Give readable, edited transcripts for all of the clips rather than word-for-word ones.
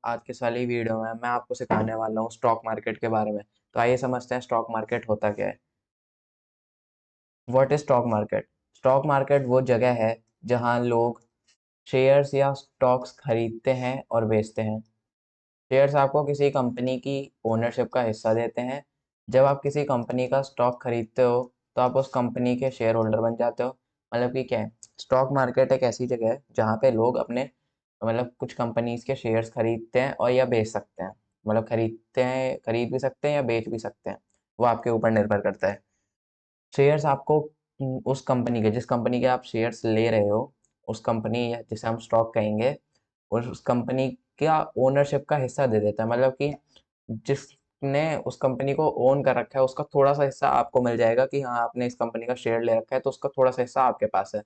आज के इस वाली वीडियो में मैं आपको सिखाने वाला हूँ स्टॉक मार्केट के बारे में। तो आइए समझते हैं स्टॉक मार्केट होता क्या है। What is stock market? Stock market वो जगह है जहाँ लोग शेयर्स या स्टॉक्स खरीदते हैं और बेचते हैं। शेयर्स आपको किसी कंपनी की ओनरशिप का हिस्सा देते हैं। जब आप किसी कंपनी का स्टॉक खरीदते हो तो आप उस कंपनी के शेयर होल्डर बन जाते हो। मतलब कि क्या है, स्टॉक मार्केट एक ऐसी जगह है जहाँ पे लोग अपने मतलब कुछ कंपनीज के शेयर्स खरीदते हैं और या बेच सकते हैं। मतलब खरीदते हैं, खरीद भी सकते हैं या बेच भी सकते हैं। वो आपके ऊपर निर्भर करता है। शेयर्स आपको उस कंपनी के, जिस कंपनी के आप शेयर्स ले रहे हो, उस कंपनी या जिसे हम स्टॉक कहेंगे, और उस कंपनी का ओनरशिप का हिस्सा दे देता है। मतलब कि जिसने उस कंपनी को ओन कर रखा है उसका थोड़ा सा हिस्सा आपको मिल जाएगा कि हाँ, आपने इस कंपनी का शेयर ले रखा है तो उसका थोड़ा सा हिस्सा आपके पास है।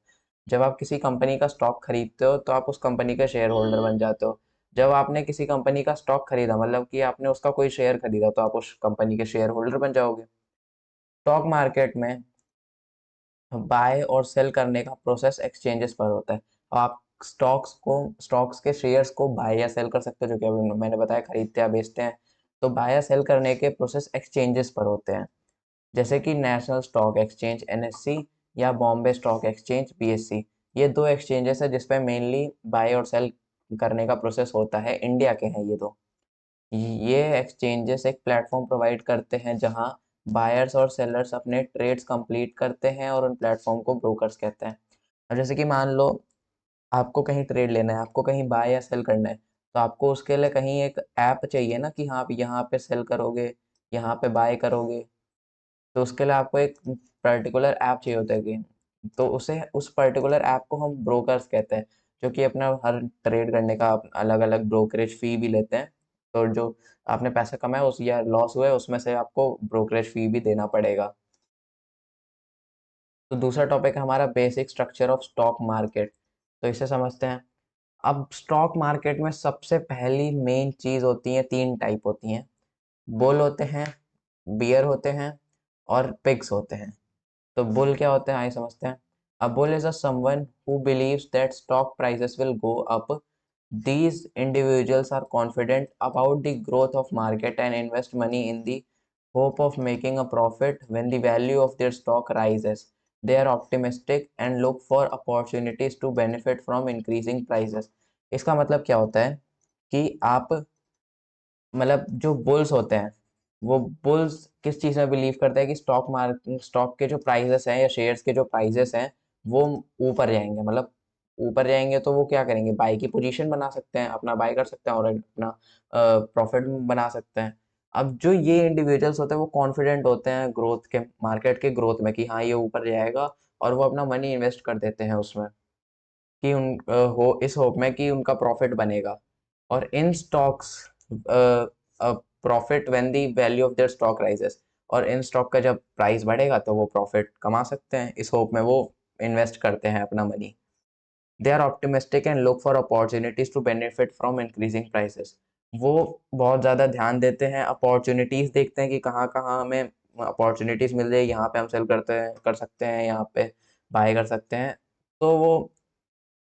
जब आप किसी कंपनी का स्टॉक खरीदते हो तो आप उस कंपनी के शेयर होल्डर बन जाते हो। जब आपने किसी कंपनी का स्टॉक खरीदा, मतलब कि आपने उसका कोई शेयर खरीदा, तो आप उस कंपनी के शेयर होल्डर बन जाओगे। स्टॉक मार्केट में बाय और सेल करने का प्रोसेस एक्सचेंजेस पर होता है। आप स्टॉक्स के शेयर्स को बाय या सेल कर सकते हो, जो कि अभी मैंने बताया, खरीदते या बेचते हैं। तो बाय या सेल करने के प्रोसेस एक्सचेंजेस पर होते हैं, जैसे कि नेशनल स्टॉक एक्सचेंज NSE या बॉम्बे स्टॉक एक्सचेंज BSE। ये दो एक्सचेंजेस है जिसपे मेनली बाय और सेल करने का प्रोसेस होता है। इंडिया के हैं ये दो। ये एक्सचेंजेस एक प्लेटफॉर्म प्रोवाइड करते हैं जहां बायर्स और सेलर्स अपने ट्रेड्स कंप्लीट करते हैं, और उन प्लेटफॉर्म को ब्रोकर्स कहते हैं। अब जैसे कि मान लो आपको कहीं ट्रेड लेना है, आपको कहीं बाय या सेल करना है, तो आपको उसके लिए कहीं एक ऐप चाहिए ना, कि हाँ आप यहाँ पे सेल करोगे, यहाँ पे बाय करोगे। तो उसके लिए आपको एक पर्टिकुलर ऐप चाहिए होता है कि, तो उसे उस पर्टिकुलर ऐप को हम ब्रोकर्स कहते हैं, जो कि अपना हर ट्रेड करने का अलग अलग ब्रोकरेज फी भी लेते हैं। तो जो आपने पैसा कमाया उस या लॉस हुआ है उसमें से आपको ब्रोकरेज फी भी देना पड़ेगा। तो दूसरा टॉपिक है हमारा basic structure of stock market. तो इसे समझते हैं। अब स्टॉक मार्केट में सबसे पहली मेन चीज होती है, तीन टाइप होती हैं। बुल होते हैं, बियर होते हैं, और पिग्स होते हैं। तो बुल क्या होते हैं, आइए समझते हैं। A bull is a someone who believes that stock prices will go up. These individuals are confident about the growth of market and invest money in the hope of making a profit when the value of their stock rises. They are optimistic and look for opportunities to benefit from increasing prices. इसका मतलब क्या होता है कि आप, मतलब जो bulls होते हैं, वो बुल्स किस चीज़ में बिलीव करते हैं कि स्टॉक के जो प्राइजेस हैं या शेयर्स के जो प्राइजेस हैं वो ऊपर जाएंगे। मतलब ऊपर जाएंगे तो वो क्या करेंगे, बाई की पोजीशन बना सकते हैं, अपना बाई कर सकते हैं और अपना प्रॉफिट बना सकते हैं। अब जो ये इंडिविजुअल्स होते हैं वो कॉन्फिडेंट होते हैं ग्रोथ के, मार्केट के ग्रोथ में, कि हाँ ये ऊपर जाएगा, और वो अपना मनी इन्वेस्ट कर देते हैं उसमें, कि हो इस होप में कि उनका प्रॉफिट बनेगा। और in stocks profit when the value of their stock rises, और इन स्टॉक का जब प्राइस बढ़ेगा तो वो प्रॉफिट कमा सकते हैं, इस होप में वो इन्वेस्ट करते हैं अपना money. They are optimistic and look for opportunities to benefit from increasing prices. वो बहुत ज़्यादा ध्यान देते हैं, अपॉर्चुनिटीज देखते हैं कि कहाँ कहाँ हमें अपॉर्चुनिटीज मिल जाए, यहाँ पे हम सेल कर सकते हैं, यहाँ पे बाय कर सकते हैं। तो वो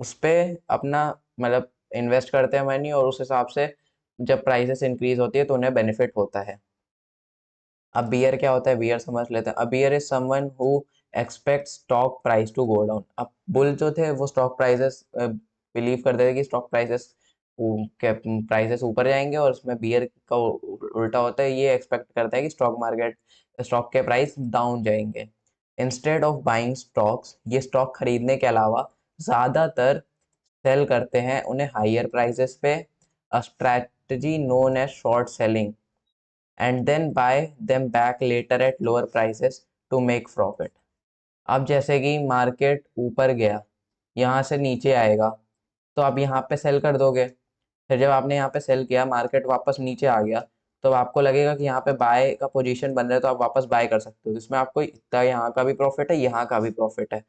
उस पे अपना मतलब इन्वेस्ट करते हैं मनी, और उस हिसाब से जब प्राइसेस इंक्रीज होती है तो उन्हें बेनिफिट होता है। अब बियर क्या होता है, बियर समझ लेते हैं। अब bear is someone who expect stock price to go down. अब बुल जो थे वो स्टॉक प्राइसेस बिलीव करते थे कि स्टॉक प्राइसेस के प्राइसेस ऊपर जाएंगे, और उसमें बियर का उल्टा होता है, ये एक्सपेक्ट करता है कि स्टॉक के प्राइस डाउन जाएंगे। इंस्टेड ऑफ बाइंग स्टॉक्स, ये स्टॉक खरीदने के अलावा ज्यादातर सेल करते हैं उन्हें हायर प्राइसेस पे, a strategy known as short selling, and then buy them back later at lower prices to make profit. अब जैसे कि मार्केट ऊपर गया, यहाँ से नीचे आएगा, तो आप यहाँ पे सेल कर दोगे। फिर जब आपने यहाँ पे सेल किया, मार्केट वापस नीचे आ गया, तो आपको लगेगा कि यहाँ पे बाय का पोजीशन बन रहा है, तो आप वापस बाय कर सकते हो। तो इसमें आपको इतना यहाँ का भी प्रॉफिट है, यहाँ का भी प्रॉफिट है।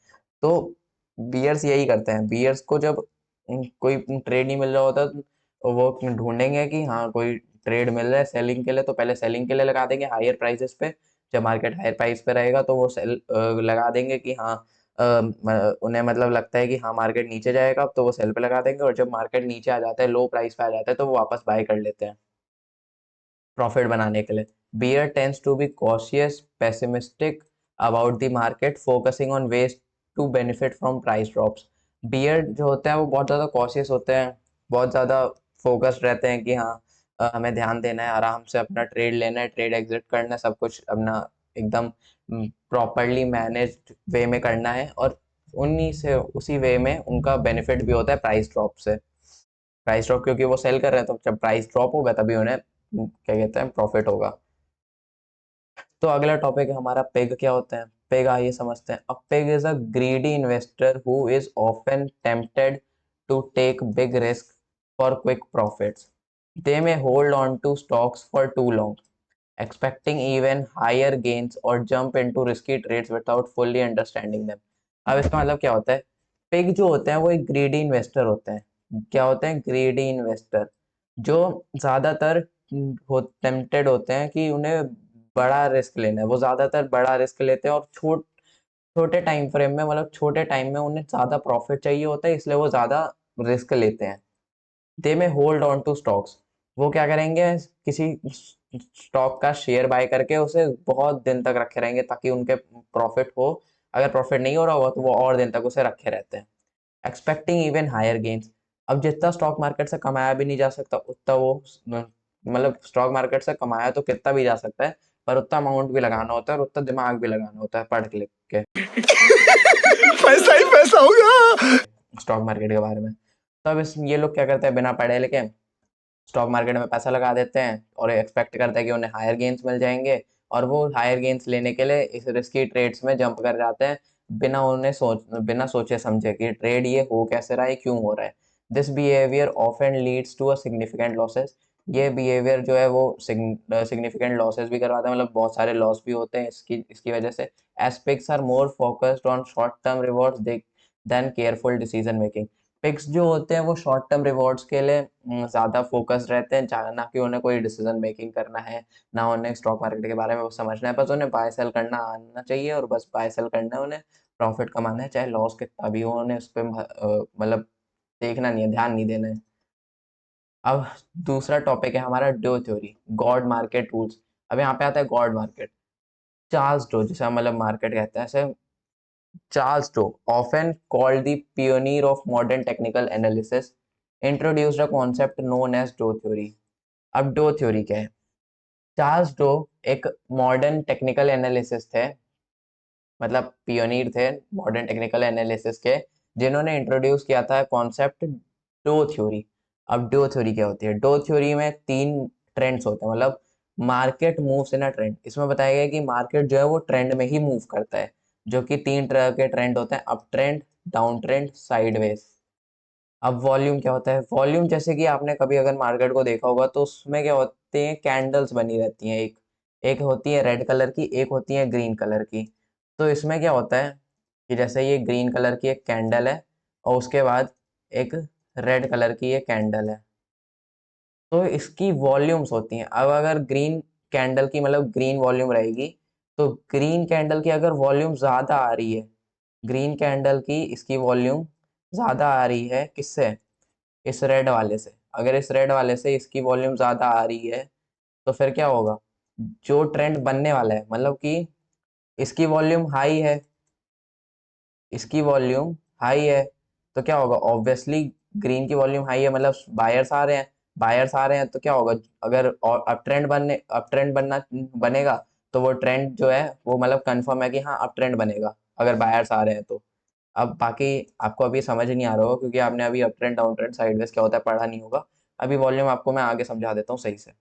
तो बियर्स यही करते हैं। बियर्स को जब कोई ट्रेड नहीं मिल रहा होता तो वो ढूंढेंगे कि हाँ कोई ट्रेड मिल रहा है सेलिंग के लिए, तो पहले सेलिंग के लिए लगा देंगे हायर प्राइसेस पे। जब मार्केट हायर प्राइस पे रहेगा तो वो सेल लगा देंगे कि हाँ उन्हें मतलब लगता है कि हाँ मार्केट नीचे जाएगा, तो वो सेल पे लगा देंगे, और जब मार्केट नीचे आ जाता है, लो प्राइस पे आ जाता है, तो वो वापस बाय कर लेते हैं प्रॉफिट बनाने के लिए। Bear tends to be cautious pessimistic about the market, focusing on ways to benefit from price drops. Bear जो होते हैं वो बहुत ज़्यादा कॉशियस होते हैं, बहुत ज़्यादा फोकस्ड रहते हैं कि हाँ हमें ध्यान देना है, आराम से अपना ट्रेड लेना है, ट्रेड एग्जिट करना है, सब कुछ अपना एकदम प्रॉपरली मैनेज्ड वे में करना है, और उन्हीं से उसी वे में उनका बेनिफिट भी होता है प्राइस ड्रॉप से। प्राइस ड्रॉप क्योंकि वो सेल कर रहे हैं, तो जब प्राइस ड्रॉप होगा तभी उन्हें क्या कहते हैं प्रॉफिट होगा। तो अगला टॉपिक है हमारा पेग क्या होता है। पेग आइए समझते हैं। A pig is a greedy investor who is often tempted to take big risk for quick profits. They may hold on to stocks for too long, expecting even higher gains or jump into risky trades without fully understanding them। अब इसका मतलब क्या होता है? Pig जो होते हैं वो एक ग्रीडी इन्वेस्टर होते हैं। क्या होते हैं? ग्रीडी इन्वेस्टर, जो ज्यादातर हो टेम्प्टेड होते हैं कि उन्हें बड़ा रिस्क लेना है, वो ज्यादातर बड़ा रिस्क लेते हैं, और छोटे टाइम फ्रेम में, मतलब छोटे टाइम में उन्हें ज्यादा प्रॉफिट चाहिए होता है, इसलिए वो ज्यादा रिस्क लेते हैं। दे में होल्ड ऑन टू स्टॉक्स, वो क्या करेंगे, किसी स्टॉक का शेयर बाय करके उसे बहुत दिन तक रखे रहेंगे ताकि उनके प्रॉफिट हो। अगर प्रॉफिट नहीं हो रहा होगा तो वो और दिन तक उसे रखे रहते हैं, एक्सपेक्टिंग इवन हायर गेन्स। अब जितना स्टॉक मार्केट से कमाया भी नहीं जा सकता उतना वो मतलब स्टॉक मार्केट से कमाया तो कितना भी जा सकता है, पर उतना अमाउंट भी लगाना होता है और उतना दिमाग भी लगाना होता है पढ़ लिख के पैसा ही पैसा होगा। स्टॉक मार्केट के बारे में। तो अब इस ये लोग क्या करते हैं, बिना पढ़े लिखे स्टॉक मार्केट में पैसा लगा देते हैं और एक्सपेक्ट करते हैं कि उन्हें हायर गेन्स मिल जाएंगे, और वो हायर गेन्स लेने के लिए इस रिस्की ट्रेड्स में जंप कर जाते हैं, बिना सोचे समझे कि ट्रेड ये हो कैसे रहा है, क्यों हो रहा है। This behaviour often leads to a significant losses. ये बिहेवियर जो है वो सिग्निफिकेंट लॉसेस भी करवाता है, मतलब बहुत सारे लॉस भी होते हैं इसकी इसकी वजह से। Aspects are more focused on short term rewards than careful decision making. Pigs जो होते हैं वो शॉर्ट टर्म रिवॉर्ड्स के लिए ज़्यादा फोकस्ड रहते हैं, ना कि उन्हें कोई डिसीजन मेकिंग करना है, ना उन्हें स्टॉक मार्केट के बारे में वो समझना है, बस उन्हें बाय सेल करना आना चाहिए, और बस बाय सेल करना है उन्हें, प्रॉफिट कमाना है, चाहे लॉस कितना भी हो, उन्हें उस पर मतलब देखना नहीं है, ध्यान नहीं देना है। अब दूसरा टॉपिक है हमारा Dow theory, god market rules. अब यहाँ पे आता है गॉड मार्केट। चार्ल्स डो, जिसे हम मतलब मार्केट कहते हैं ऐसे, Charles Doe, often called the pioneer of modern technical analysis, introduced a concept known as Doe theory। अब डो थ्योरी क्या है? चार्ल्स डो एक मॉडर्न टेक्निकल एनालिसिस थे, मतलब पियोनियर थे मॉडर्न टेक्निकल एनालिसिस के, जिन्होंने इंट्रोड्यूस किया था कॉन्सेप्ट डो थ्योरी। अब डो थ्योरी क्या होती है? डो थ्योरी में तीन ट्रेंड्स होते हैं, मतलब market moves in a trend. इसमें बताया गया है कि मार्केट जो है वो ट्रेंड में ही मूव करता है, जो कि तीन तरह के ट्रेंड होते हैं, up trend, down trend, sideways. अब वॉल्यूम क्या होता है? वॉल्यूम जैसे कि आपने कभी अगर मार्केट को देखा होगा तो उसमें क्या होते हैं, कैंडल्स बनी रहती हैं, एक एक होती है रेड कलर की, एक होती है ग्रीन कलर की। तो इसमें क्या होता है कि जैसे ये ग्रीन कलर की एक कैंडल है, और उसके बाद एक रेड कलर की एक कैंडल है, तो इसकी वॉल्यूम्स होती हैं। अब अगर ग्रीन कैंडल की मतलब ग्रीन वॉल्यूम रहेगी, तो ग्रीन कैंडल की अगर वॉल्यूम ज़्यादा आ रही है, ग्रीन कैंडल की इसकी वॉल्यूम ज़्यादा आ रही है किससे? इस रेड वाले से। अगर इस रेड वाले से इसकी वॉल्यूम ज़्यादा आ रही है, तो फिर क्या होगा? जो ट्रेंड बनने वाला है, मतलब कि इसकी वॉल्यूम हाई है, इसकी वॉल्यूम हाई है, तो क्या होगा? ऑब्वियसली ग्रीन की वॉल्यूम हाई है, मतलब बायर्स आ रहे हैं, बायर्स आ रहे हैं, तो क्या होगा? अगर और अप ट्रेंड बनेगा, तो वो ट्रेंड जो है वो मतलब कंफर्म है कि हाँ अप ट्रेंड बनेगा, अगर बायर्स आ रहे हैं तो। अब बाकी आपको अभी समझ नहीं आ रहा होगा, क्योंकि आपने अभी up trend, down trend, sideways क्या होता है पढ़ा नहीं होगा। अभी वॉल्यूम आपको मैं आगे समझा देता हूँ सही से।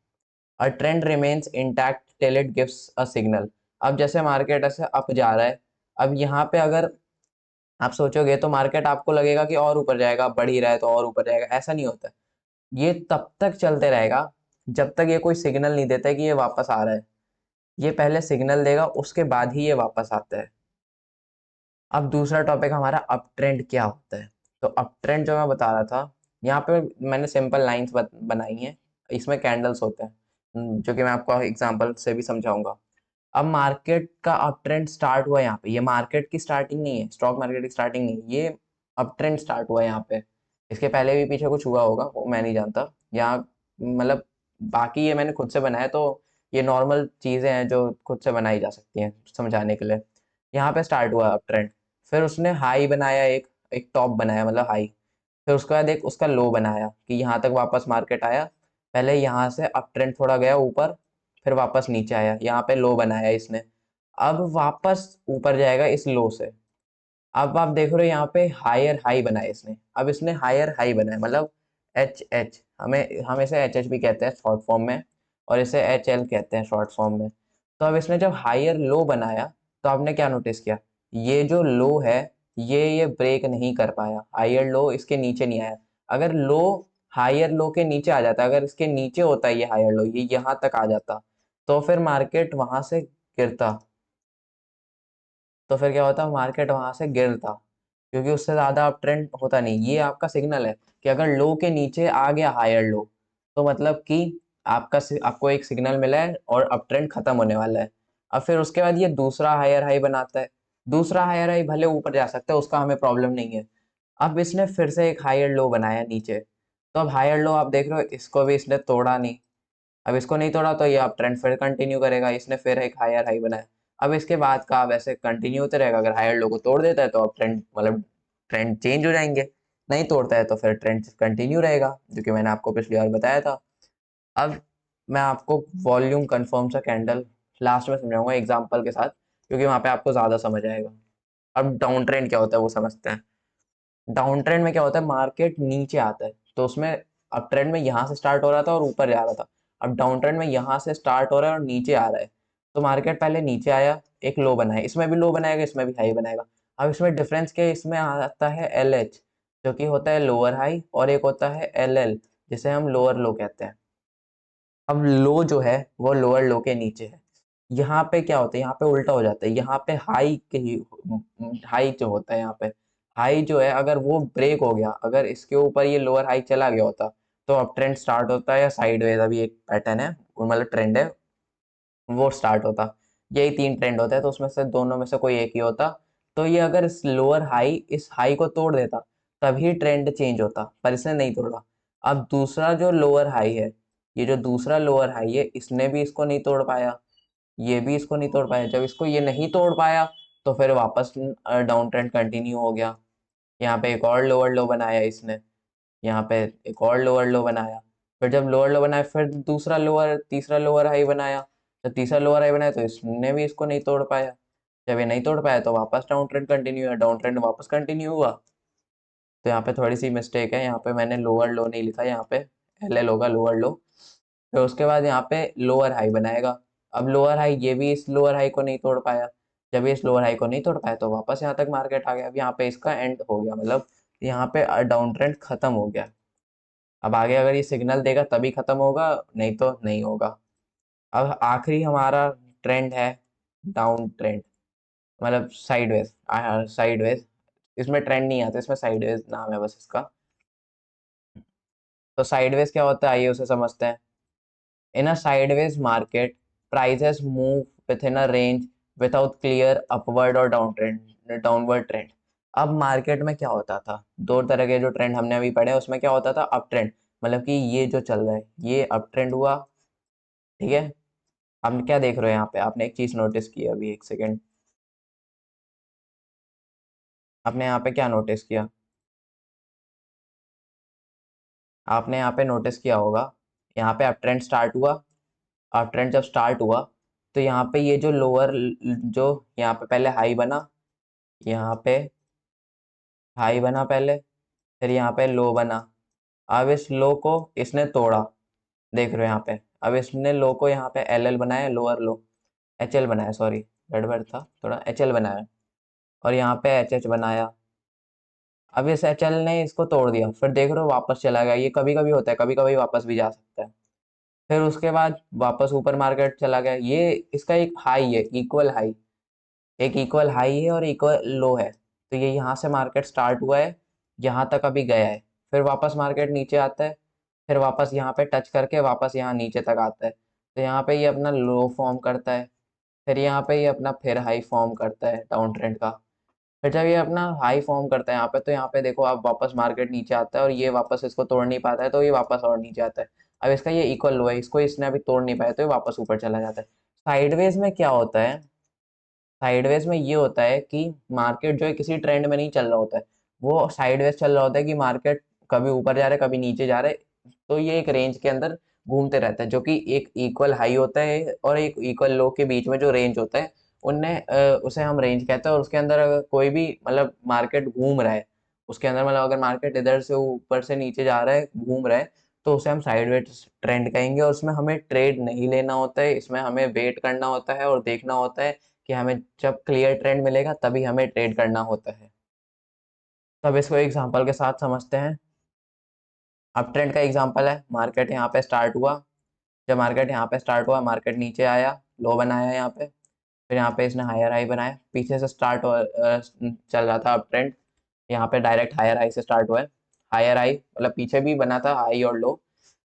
A trend remains intact till it gives a signal. अब जैसे मार्केट ऐसे अप जा रहा है, अब यहाँ पे अगर आप सोचोगे तो मार्केट आपको लगेगा कि और ऊपर जाएगा, बढ़ ही रहा है तो और ऊपर जाएगा, ऐसा नहीं होता है। ये तब तक चलते रहेगा जब तक ये कोई सिग्नल नहीं देता है कि ये वापस आ रहा है। ये पहले सिग्नल देगा, उसके बाद ही ये वापस आता है। अब दूसरा टॉपिक हमारा अप ट्रेंड क्या होता है। तो अप ट्रेंड जो मैं बता रहा था, यहाँ पे मैंने सिंपल लाइंस बनाई हैं, इसमें कैंडल्स होते हैं, जो कि मैं आपको एग्जांपल से भी समझाऊंगा। अब मार्केट का अप ट्रेंड स्टार्ट हुआ यहाँ पे, ये मार्केट की स्टार्टिंग नहीं है, स्टॉक मार्केट की स्टार्टिंग नहीं है, ये अप ट्रेंड स्टार्ट हुआ है यहाँ पे। इसके पहले भी पीछे कुछ हुआ होगा, वो मैं नहीं जानता। यहाँ मतलब बाकी ये मैंने खुद से बनाया, तो ये नॉर्मल चीज़ें हैं जो खुद से बनाई जा सकती हैं समझाने के लिए। यहाँ पे स्टार्ट हुआ अप ट्रेंड, फिर उसने हाई बनाया, एक एक टॉप बनाया मतलब हाई। फिर उसके बाद एक उसका लो बनाया कि यहाँ तक वापस मार्केट आया। पहले यहाँ से अप ट्रेंड थोड़ा गया ऊपर, फिर वापस नीचे आया, यहाँ पे लो बनाया इसने। अब वापस ऊपर जाएगा इस लो से। अब आप देख रहे हो यहाँ पे हायर हाई बनाया इसने, अब इसने हायर हाई बनाया मतलब एच एच, हम इसे एच एच भी कहते हैं शॉर्ट फॉर्म में, और इसे एच एल कहते हैं शॉर्ट फॉर्म में। तो अब इसने जब हायर लो बनाया, तो आपने क्या नोटिस किया, ये जो लो है ये ब्रेक नहीं कर पाया, हायर लो इसके नीचे नहीं आया। अगर लो हायर लो के नीचे आ जाता, अगर इसके नीचे होता ये हायर लो, ये यहाँ तक आ जाता, तो फिर मार्केट वहां से गिरता। तो फिर क्या होता, मार्केट वहां से गिरता, क्योंकि उससे ज्यादा अप ट्रेंड होता नहीं। ये आपका सिग्नल है कि अगर लो के नीचे आ गया हायर लो, तो मतलब कि आपको एक सिग्नल मिला है और अप ट्रेंड खत्म होने वाला है। अब फिर उसके बाद ये दूसरा हायर हाई बनाता है, दूसरा हायर हाई भले ऊपर जा सकता है, उसका हमें प्रॉब्लम नहीं है। अब इसने फिर से एक हायर लो बनाया नीचे, तो अब हायर लो आप देख रहे हो, इसको भी इसने तोड़ा नहीं। अब इसको नहीं तोड़ा तो ये अब ट्रेंड फिर कंटिन्यू करेगा, इसने फिर एक हायर हाई बनाया। अब इसके बाद का अब ऐसे कंटिन्यू होते रहेगा, अगर हायर लो को तोड़ देता है तो अब ट्रेंड मतलब ट्रेंड चेंज हो जाएंगे, नहीं तोड़ता है तो फिर ट्रेंड कंटिन्यू रहेगा, जो कि मैंने आपको पिछली बार बताया था। अब मैं आपको वॉल्यूम कन्फर्म सा कैंडल लास्ट में समझाऊंगा एग्जाम्पल के साथ, क्योंकि वहां पे आपको ज्यादा समझ आएगा। अब डाउन ट्रेंड क्या होता है वो समझते हैं। डाउन ट्रेंड में क्या होता है, मार्केट नीचे आता है, तो उसमें अप ट्रेंड में यहाँ से स्टार्ट हो रहा था और ऊपर जा रहा था। अब डाउन ट्रेंड में यहाँ से स्टार्ट हो रहा है और नीचे आ रहा है। तो मार्केट पहले नीचे आया, एक लो बनाया, इसमें भी लो बनाएगा, इसमें भी हाई बनाएगा। अब इसमें डिफरेंस क्या है, इसमें आता है एल एच, जो कि होता है लोअर हाई, और एक होता है एल एल, जिसे हम लोअर लो कहते हैं। अब लो जो है वो लोअर लो के नीचे है। यहाँ पे क्या होता है, यहाँ पे उल्टा हो जाता है, यहाँ पे हाई के ही हाई जो होता है यहाँ पे, हाई जो है अगर वो ब्रेक हो गया, अगर इसके ऊपर ये लोअर हाई चला गया होता, तो अप ट्रेंड स्टार्ट होता है, या साइडवेज अभी एक पैटर्न है मतलब ट्रेंड है, वो स्टार्ट होता। यही तीन ट्रेंड होते हैं, तो उसमें से दोनों में से कोई एक ही होता। तो ये अगर इस लोअर हाई इस हाई को तोड़ देता, तभी ट्रेंड चेंज होता, पर इसने नहीं तोड़ा। अब दूसरा जो लोअर हाई है, ये जो दूसरा लोअर हाई है, इसने भी इसको नहीं तोड़ पाया, ये भी इसको नहीं तोड़ पाया। जब इसको ये नहीं तोड़ पाया, तो फिर वापस डाउन ट्रेंड कंटिन्यू हो गया। यहाँ पे एक और लोअर लो बनाया इसने, यहाँ पे एक और लोअर लो बनाया, फिर जब लोअर लो बनाया फिर दूसरा लोअर तीसरा लोअर हाई बनाया। जब तीसरा लोअर हाई बनाया तो इसने भी इसको नहीं तोड़ पाया। जब ये नहीं तोड़ पाया तो वापस डाउन ट्रेंड कंटिन्यू हुआ, डाउन ट्रेंड वापस कंटिन्यू हुआ। तो यहाँ पे थोड़ी सी मिस्टेक है, यहाँ पे मैंने लोअर लो नहीं लिखा, यहाँ पे एल एल होगा लोअर लो। फिर उसके बाद यहाँ पे लोअर हाई बनाएगा। अब लोअर हाई, ये भी इस लोअर हाई को नहीं तोड़ पाया। जब ये इस लोअर हाई को नहीं तोड़ पाया तो वापस यहाँ तक मार्केट आ गया। अब यहाँ पे इसका एंड हो गया, मतलब यहाँ पे डाउन ट्रेंड खत्म हो गया। अब आगे अगर ये सिग्नल देगा तभी खत्म होगा, नहीं तो नहीं होगा। अब आखिरी हमारा ट्रेंड है डाउन ट्रेंड, मतलब साइडवेज। साइडवेज, इसमें ट्रेंड नहीं आता, इसमें साइडवेज नाम है बस इसका। तो साइडवेज क्या होता है, आइए उसे समझते हैं। इन अ sideways market, prices move with in a range without clear upward और डाउनवर्ड ट्रेंड। अब मार्केट में क्या होता था, दो तरह के जो ट्रेंड हमने अभी पढ़े उसमें क्या होता था, अप ट्रेंड, मतलब कि ये जो चल रहा है ये अप ट्रेंड हुआ, ठीक है। आप क्या देख रहे हो यहाँ पे, आपने एक चीज नोटिस की अभी, एक सेकेंड, आपने यहाँ पे क्या नोटिस किया, आपने यहाँ पे नोटिस किया होगा, यहाँ पे अप ट्रेंड स्टार्ट हुआ। अप ट्रेंड जब स्टार्ट हुआ, तो यहाँ पे ये जो लोअर, जो यहाँ पे पहले हाई बना, यहाँ पे हाई बना पहले, फिर यहाँ पे लो बना। अब इस लो को इसने तोड़ा, देख रहे हो यहाँ पे। अब इसने लो को यहाँ पे एल एल बनाया, लोअर लो, एच एल बनाया, सॉरी गड़बड़ था थोड़ा, एच एल बनाया, और यहाँ पे एच एच बनाया। अब इस एच एल ने इसको तोड़ दिया, फिर देख रहे हो वापस चला गया। ये कभी कभी होता है, कभी कभी वापस भी जा सकता है। फिर उसके बाद वापस ऊपर मार्केट चला गया, ये इसका एक हाई है, इक्वल हाई, एक इक्वल हाई है और इक्वल लो है। तो ये यहाँ से मार्केट स्टार्ट हुआ है, यहाँ तक अभी गया है, फिर वापस मार्केट नीचे आता है, फिर वापस यहाँ पे टच करके वापस यहाँ नीचे तक आता है। तो यहाँ पे ये अपना लो फॉर्म करता है, फिर यहाँ पे ये अपना फिर हाई फॉर्म करता है डाउन ट्रेंड का। फिर जब ये अपना हाई फॉर्म करता है यहाँ पे, तो यहाँ पे देखो आप वापस मार्केट नीचे आता है और ये वापस इसको तोड़ नहीं पाता है, तो ये वापस और नीचे आता है। अब इसका ये इक्वल लो है, इसको इसने अभी तोड़ नहीं पाया तो ये वापस ऊपर चला जाता है। साइडवेज में क्या होता है, साइडवेज में ये होता है कि मार्केट जो है किसी ट्रेंड में नहीं चल रहा होता है, वो साइडवेज चल रहा होता है कि मार्केट कभी ऊपर जा रहा है कभी नीचे जा रहा है। तो ये एक रेंज के अंदर घूमते रहता है, जो कि एक इक्वल हाई होता है और एक इक्वल लो के बीच में जो रेंज होता है उनने उसे हम रेंज कहते हैं। और उसके अंदर अगर कोई भी मतलब मार्केट घूम रहा है, उसके अंदर मतलब अगर मार्केट इधर से ऊपर से नीचे जा रहा है घूम रहा है, तो उसे हम साइडवेज ट्रेंड कहेंगे। और उसमें हमें ट्रेड नहीं लेना होता है, इसमें हमें वेट करना होता है और देखना होता है कि हमें जब क्लियर ट्रेंड मिलेगा तभी हमें ट्रेड करना होता है। तो अब इसको एग्जांपल के साथ समझते हैं। अप ट्रेंड का एग्जांपल है, मार्केट यहाँ पे स्टार्ट हुआ, जब मार्केट यहाँ पे स्टार्ट हुआ मार्केट नीचे आया, लो बनाया यहाँ पे, फिर यहाँ पे इसने हायर हाई बनाया, पीछे से चल रहा था अप ट्रेंड, यहाँ पे डायरेक्ट हायर हाई से स्टार्ट हुआ है। हायर हाई मतलब पीछे भी बना था हाई और लो,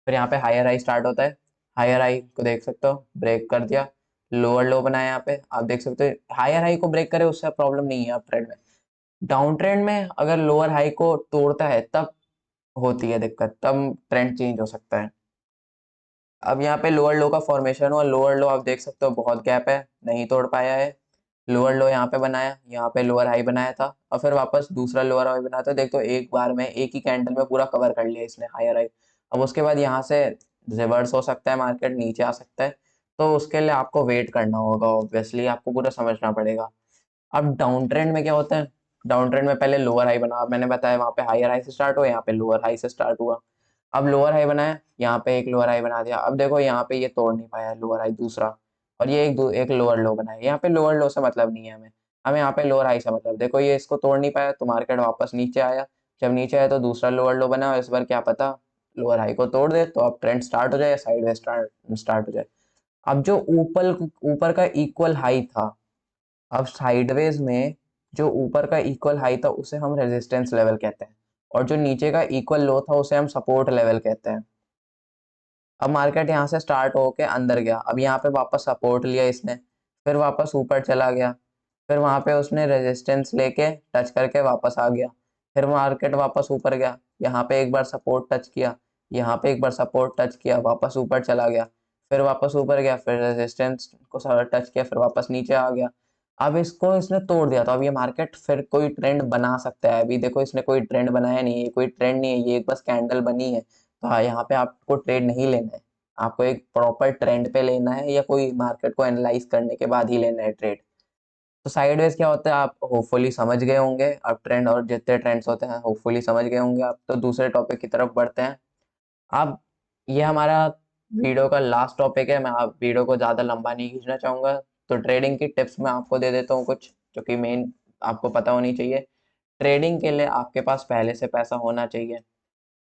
फिर यहाँ पे हायर हाई स्टार्ट होता है, हायर हाई को देख सकते हो ब्रेक कर दिया, लोअर लो बनाया यहाँ पे आप देख सकते हो। हायर हाई को ब्रेक करे उससे प्रॉब्लम नहीं है अप ट्रेंड में। डाउन ट्रेंड में अगर लोअर हाई को तोड़ता है तब होती है दिक्कत, तब ट्रेंड चेंज हो सकता है। अब यहाँ पे लोअर लो का फॉर्मेशन हुआ, लोअर लो आप देख सकते हो बहुत गैप है, नहीं तोड़ पाया है। लोअर लो यहाँ पे बनाया, यहाँ पे लोअर हाई बनाया था और फिर वापस दूसरा लोअर हाई बनाया था। देखो एक बार में एक ही कैंडल में पूरा कवर कर लिया इसने हायर हाई। अब उसके बाद यहाँ से रिवर्स हो सकता है, मार्केट नीचे आ सकता है, तो उसके लिए आपको वेट करना होगा, ऑब्वियसली आपको पूरा समझना पड़ेगा। अब डाउन ट्रेंड में क्या होता है, डाउन ट्रेंड में पहले लोअर हाई बना, मैंने बताया वहां पे हायर हाई से स्टार्ट हुआ, यहाँ पे लोअर हाई से स्टार्ट हुआ। अब लोअर हाई बनाया, यहाँ पे एक लोअर हाई बना दिया, अब देखो यहाँ पे ये तोड़ नहीं पाया लोअर हाई दूसरा, और ये एक लोअर लो बनाया। यहाँ पे लोअर लो से मतलब नहीं है हमें, हमें यहाँ पे लोअर हाई से मतलब। देखो ये इसको तोड़ नहीं पाया तो मार्केट वापस नीचे आया, जब नीचे आया तो दूसरा लोअर लो बना, और इस बार क्या पता लोअर हाई को तोड़ दे तो अब ट्रेंड स्टार्ट हो जाए या साइड स्टार्ट हो जाए। अब जो ऊपर ऊपर का इक्वल हाई था, अब साइडवेज में जो ऊपर का इक्वल हाई था उसे हम रेजिस्टेंस लेवल कहते हैं, और जो नीचे का इक्वल लो था उसे हम सपोर्ट लेवल कहते हैं। अब मार्केट यहाँ से स्टार्ट होके अंदर गया, अब यहाँ पे वापस सपोर्ट लिया इसने, फिर वापस ऊपर चला गया, फिर वहां पे उसने रेजिस्टेंस लेके टच करके वापस आ गया, फिर मार्केट वापस ऊपर गया, यहाँ पे एक बार सपोर्ट टच किया, यहाँ पे एक बार सपोर्ट टच किया, वापस ऊपर चला गया, फिर वापस ऊपर गया, फिर रेजिस्टेंस को टच किया, फिर वापस नीचे आ गया। अब इसको इसने तोड़ दिया, तो अब ये मार्केट फिर कोई ट्रेंड बना सकता है। अभी देखो इसने कोई ट्रेंड बनाया नहीं है, कोई ट्रेंड नहीं है, ये एक बस कैंडल बनी है। तो हाँ, यहाँ पे आपको ट्रेड नहीं लेना है, आपको एक प्रॉपर ट्रेंड पे लेना है या कोई मार्केट को एनालाइज करने के बाद ही लेना है ट्रेड। तो साइडवेज क्या होता है आप होपफुली समझ गए होंगे, अब ट्रेंड और जितने ट्रेंड्स होते हैं होपफुली समझ गए होंगे आप। तो दूसरे टॉपिक की तरफ बढ़ते हैं। अब ये हमारा वीडियो का लास्ट टॉपिक है, मैं आप वीडियो को ज़्यादा लंबा नहीं खींचना चाहूँगा। तो ट्रेडिंग की टिप्स मैं आपको दे देता हूँ कुछ, जो कि मेन आपको पता होनी चाहिए। ट्रेडिंग के लिए आपके पास पहले से पैसा होना चाहिए।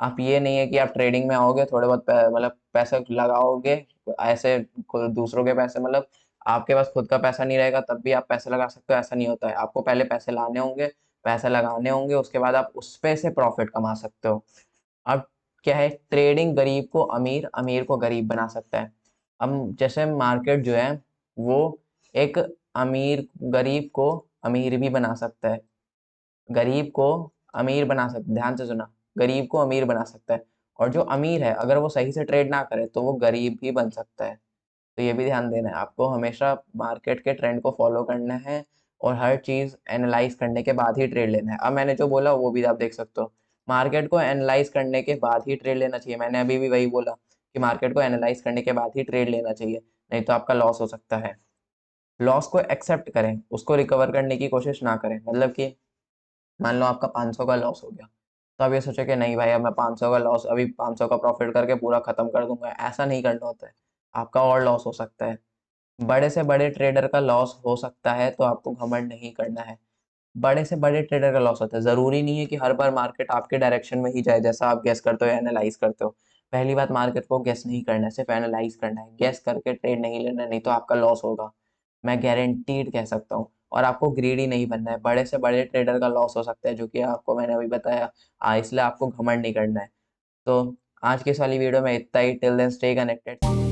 आप ये नहीं है कि आप ट्रेडिंग में आओगे थोड़े बहुत मतलब पैसे लगाओगे ऐसे, दूसरों के पैसे मतलब आपके पास खुद का पैसा नहीं रहेगा तब भी आप पैसे लगा सकते हो, ऐसा नहीं होता है। आपको पहले पैसे लाने होंगे, पैसे लगाने होंगे, उसके बाद आप उस पे से प्रॉफिट कमा सकते हो। अब क्या है, ट्रेडिंग गरीब को अमीर, अमीर को गरीब बना सकता है। अब जैसे मार्केट जो है वो एक अमीर गरीब को अमीर भी बना सकता है, गरीब को अमीर बना सकता, ध्यान से सुना, गरीब को अमीर बना सकता है। और जो अमीर है अगर वो सही से ट्रेड ना करे तो वो गरीब भी बन सकता है। तो ये भी ध्यान देना है आपको, हमेशा मार्केट के ट्रेंड को फॉलो करना है और हर चीज़ एनालाइज करने के बाद ही ट्रेड लेना है। अब मैंने जो बोला वो भी आप देख सकते हो, मार्केट को एनालाइज करने के बाद ही ट्रेड लेना चाहिए। मैंने अभी भी वही बोला कि मार्केट को एनालाइज करने के बाद ही ट्रेड लेना चाहिए, नहीं तो आपका लॉस हो सकता है। लॉस को एक्सेप्ट करें, उसको रिकवर करने की कोशिश ना करें। मतलब कि मान लो आपका 500 का लॉस हो गया, तो आप ये सोचे कि नहीं भाई अब मैं 500 का लॉस अभी 500 का प्रॉफिट करके पूरा खत्म कर दूंगा, ऐसा नहीं करना होता है। आपका और लॉस हो सकता है, बड़े से बड़े ट्रेडर का लॉस हो सकता है, तो आपको घमंड नहीं करना है। बड़े से बड़े ट्रेडर का लॉस होता है, जरूरी नहीं है कि हर बार मार्केट आपके डायरेक्शन में ही जाए जैसा आप गेस करते हो, एनालाइज करते हो। पहली बात, मार्केट को गेस नहीं करना है, सिर्फ एनालाइज करना है, गेस करके ट्रेड नहीं लेना है, नहीं तो आपका लॉस होगा, मैं गारंटीड कह सकता हूँ। और आपको ग्रीडी नहीं बनना है, बड़े से बड़े ट्रेडर का लॉस हो सकता है जो कि आपको मैंने अभी बताया, इसलिए आपको घमंड नहीं करना है। तो आज की इस वाली वीडियो में इतना ही, टिल देन स्टे कनेक्टेड।